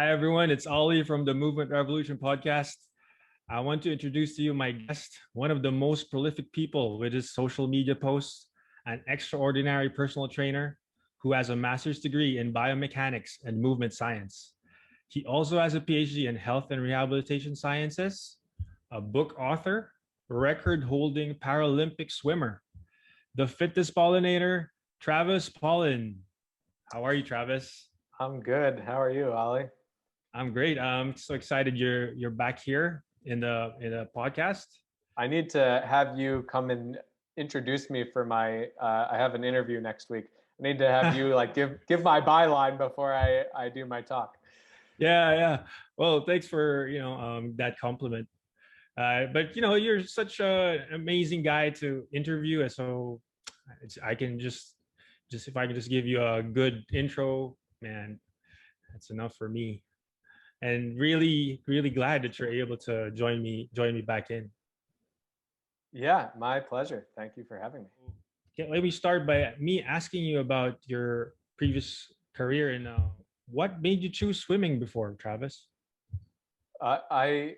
Hi, everyone. It's Ollie from the Movement Revolution podcast. I want to introduce to you my guest, one of the most prolific people with his social media posts, an extraordinary personal trainer who has a master's degree in biomechanics and movement science. He also has a PhD in health and rehabilitation sciences, a book author, record holding Paralympic swimmer, the fitness pollinator, Travis Pollen. How are you, Travis? I'm good. How are you, Ollie? I'm great. I'm so excited you're back here in the podcast. I need to have you come and introduce me for my. I have an interview next week. I need to have you like give my byline before I do my talk. Yeah. Well, thanks for that compliment. But you're such an amazing guy to interview, and so I can just if I can just give you a good intro, man, that's enough for me. And really glad that you're able to join me back in. Yeah, my pleasure. Thank you for having me. Okay, let me start by me asking you about your previous career and what made you choose swimming before, Travis? I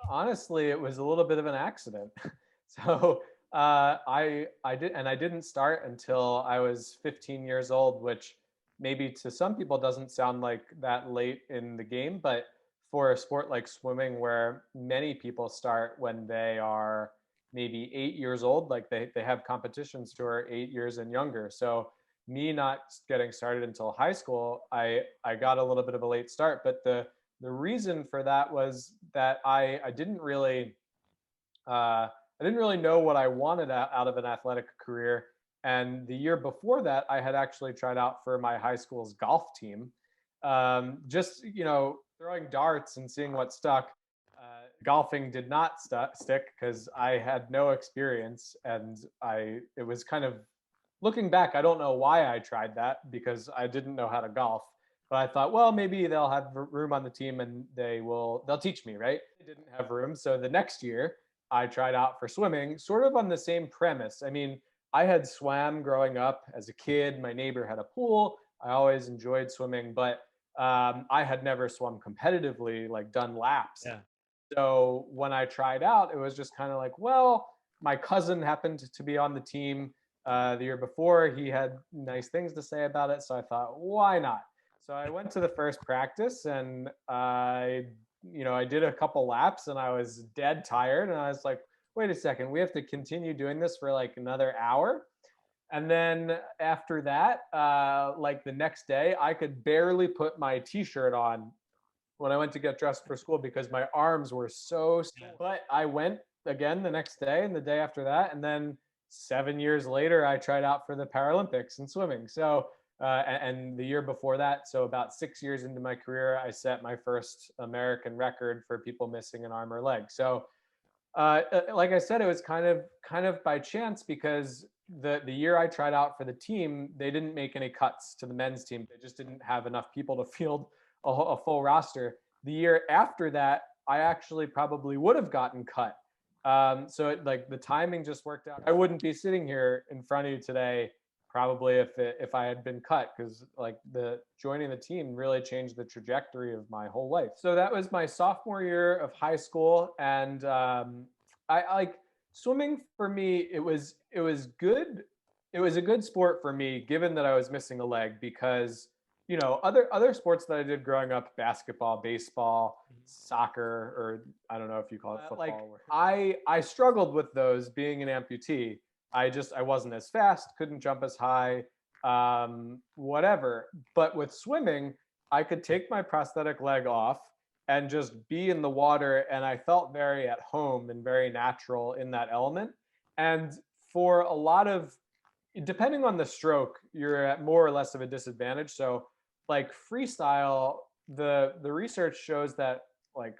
honestly, it was a little bit of an accident. So I didn't start until I was 15 years old, which maybe to some people doesn't sound like that late in the game, but for a sport like swimming, where many people start when they are maybe 8 years old, like they have competitions to are 8 years and younger. So me not getting started until high school, I got a little bit of a late start, but the reason for that was that I didn't really know what I wanted out of an athletic career. And the year before that, I had actually tried out for my high school's golf team, just throwing darts and seeing what stuck. Golfing did not stick because I had no experience, and it was kind of looking back. I don't know why I tried that because I didn't know how to golf. But I thought, well, maybe they'll have room on the team and they'll teach me, right? They didn't have room. So the next year I tried out for swimming, sort of on the same premise. I mean, I had swam growing up as a kid. My neighbor had a pool. I always enjoyed swimming, but I had never swum competitively, like done laps. Yeah. So when I tried out, it was just kind of like, well, my cousin happened to be on the team the year before. He had nice things to say about it. So I thought, why not? So I went to the first practice and I did a couple laps and I was dead tired. And I was like, wait a second, we have to continue doing this for like another hour. And then after that, like the next day, I could barely put my t-shirt on when I went to get dressed for school because my arms were so sore. But I went again the next day and the day after that. And then 7 years later, I tried out for the Paralympics in swimming. So, and the year before that, so about 6 years into my career, I set my first American record for people missing an arm or leg. So, like I said, it was kind of by chance because the year I tried out for the team, they didn't make any cuts to the men's team. They just didn't have enough people to field a full roster. The year after that, I actually probably would have gotten cut. So like the timing just worked out. I wouldn't be sitting here in front of you today probably if I had been cut, because like the joining the team really changed the trajectory of my whole life. So that was my sophomore year of high school, and I like swimming for me. It was good. It was a good sport for me, given that I was missing a leg, because other sports that I did growing up, basketball, baseball, soccer, or I don't know if you call it football. I struggled with those being an amputee. I wasn't as fast, couldn't jump as high, whatever. But with swimming, I could take my prosthetic leg off and just be in the water, and I felt very at home and very natural in that element. And for a lot of, depending on the stroke, you're at more or less of a disadvantage. So like freestyle, the research shows that like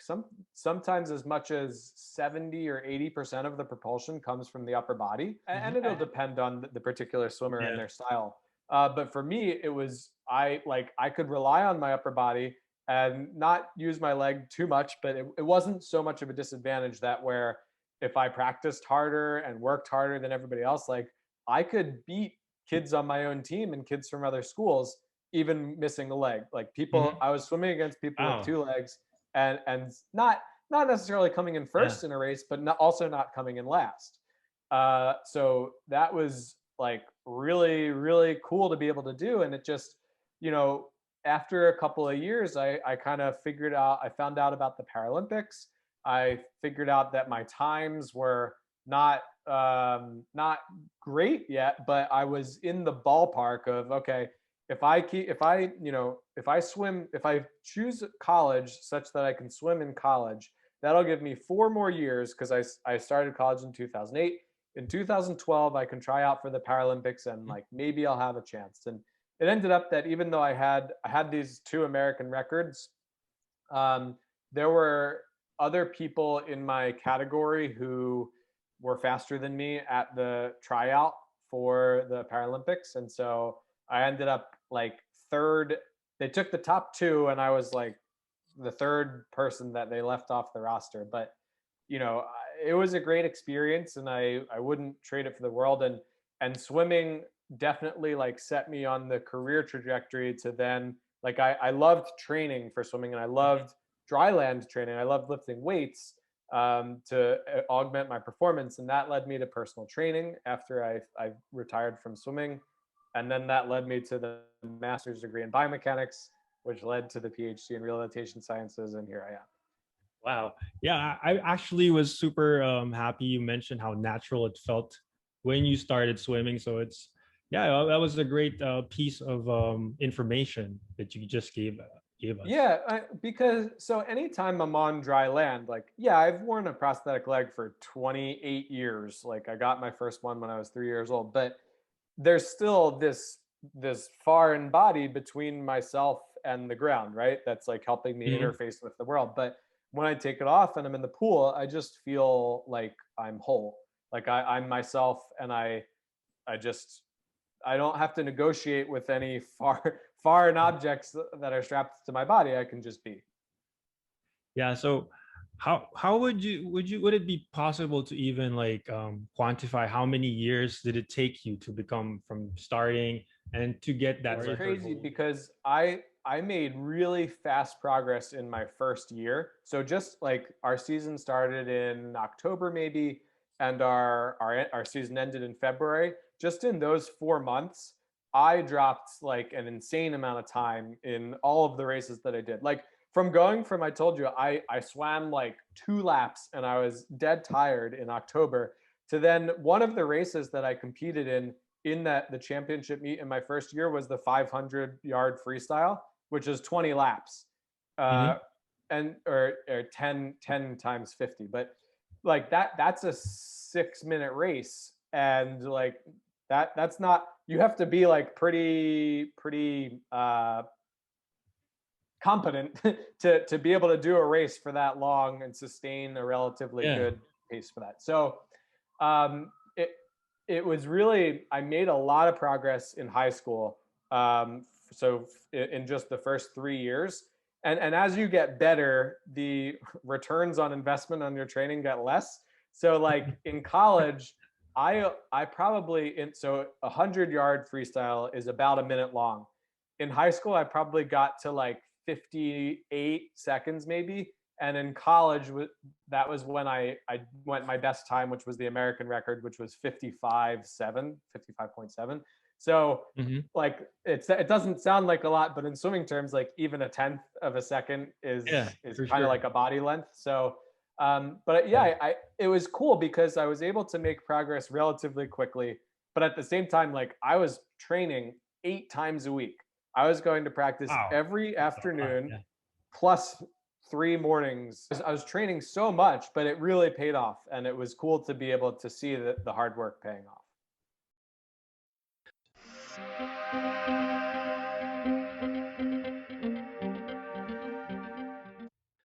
sometimes as much as 70 or 80% of the propulsion comes from the upper body, and it'll depend on the particular swimmer and their style. But for me, it was I could rely on my upper body and not use my leg too much, but it wasn't so much of a disadvantage that where if I practiced harder and worked harder than everybody else, like I could beat kids on my own team and kids from other schools even missing a leg. Like people, I was swimming against people with Wow. 2 legs, and not necessarily coming in Yeah. first in a race, but also not coming in last. So that was like really, really cool to be able to do. And it just, you know, after a couple of years, I kind of figured out, I found out about the Paralympics. I figured out that my times were not great yet, but I was in the ballpark of, okay, if I swim, if I choose college such that I can swim in college, that'll give me 4 more years, because I started college in 2008. In 2012, I can try out for the Paralympics, and like maybe I'll have a chance. And it ended up that even though I had these 2 American records, um, there were other people in my category who were faster than me at the tryout for the Paralympics. And so I ended up like third. They took the top 2, and I was like the third person that they left off the roster. But it was a great experience, and I wouldn't trade it for the world. And swimming definitely like set me on the career trajectory to then, like, I loved training for swimming, and I loved dry land training. I loved lifting weights, to augment my performance, and that led me to personal training after I retired from swimming, and then that led me to the master's degree in biomechanics, which led to the PhD in rehabilitation sciences, and here I am. Wow. Yeah, I actually was super happy you mentioned how natural it felt when you started swimming. So it's, yeah, that was a great piece of information that you just gave us. Yeah, because so anytime I'm on dry land, like, yeah, I've worn a prosthetic leg for 28 years. Like, I got my first one when I was 3 years old, but there's still this foreign body between myself and the ground, right? That's like helping me Mhm. interface with the world. But when I take it off and I'm in the pool, I just feel like I'm whole. Like I'm myself, and I just I don't have to negotiate with any foreign objects that are strapped to my body. I can just be. Yeah. So how would it be possible to even like quantify how many years did it take you to become from starting and to get that It's record crazy hold? because I made really fast progress in my first year. So just like our season started in October maybe, and our season ended in February. Just in those 4 months, I dropped like an insane amount of time in all of the races that I did. Like from going from, I told you, I swam like 2 laps and I was dead tired in October, to then one of the races that I competed in that the championship meet in my first year was the 500-yard freestyle, which is 20 laps, uh, Hmm. and or 10 times 50. But like that's a 6-minute race, and like that's not. You have to be like pretty competent to be able to do a race for that long and sustain a relatively Yeah. good pace for that. So it was really, I made a lot of progress in high school. So in just the first 3 years, and as you get better, the returns on investment on your training get less. So like in college, I probably in so 100-yard freestyle is about a minute long. In high school, I probably got to like 58 seconds maybe. And in college, that was when I went my best time, which was the American record, which was 55.7. So Hmm. like it doesn't sound like a lot, but in swimming terms, like even a tenth of a second Yeah, is for kind of sure. like a body length. So but yeah, Yeah. it was cool because I was able to make progress relatively quickly, but at the same time, like I was training 8 times a week. I was going to practice Wow. every That's a lot. afternoon Yeah. plus 3 mornings. I was training so much, but it really paid off. And it was cool to be able to see the hard work paying off.